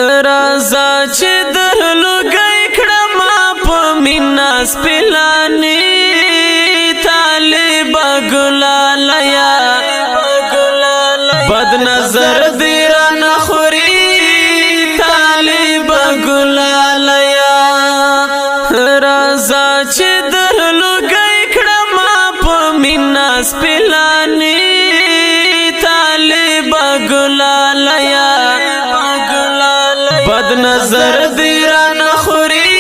رازا چې درلوګی کړما په مینا سپلانی طالب ګلالیا بد نظر دی را نخوري طالب ګلالیا رازا چې درلوګی کړما په مینا سپلانی طالب ګلالیا بد نظر دی را نخوري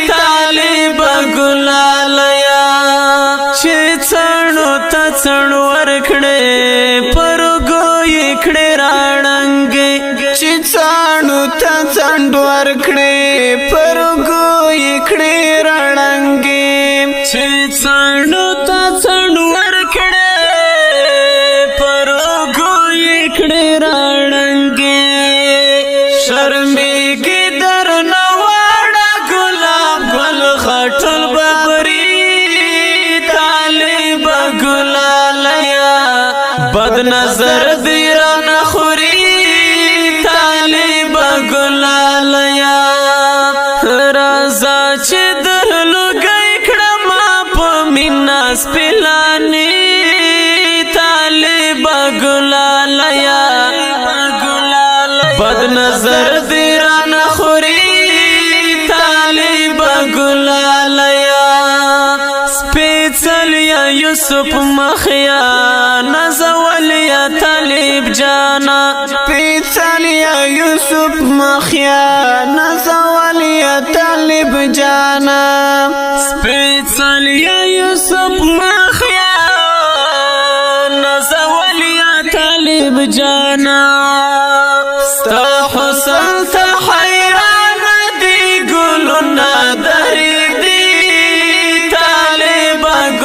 طالب ګلالیا چې څڼو ته څڼو ورکړې پرګو یې کړې راړنګې چې څڼو ته څڼو ورکړې پرګو یې کړې راړنګې چې څڼو ته څڼو ورکړې پرګو یې کړې راړنګې شرمېږي درنه واړه ګلاب ګل خټل ببري طالب ګلالیا بد نظر دی را نخوري طالب ګلالیا رازا چې درلوګی کړما په مینا سپلانی طالب ګلالیا بد نظر دی را نخوري طالب ګلالیا سپیڅلیا یوسف مخیا نزولیا طالب جانا سپیڅلیا یوسف مخیا نزولیا طالب جانا سپیڅلیا یوسف مخیا نزولیا طالب جانا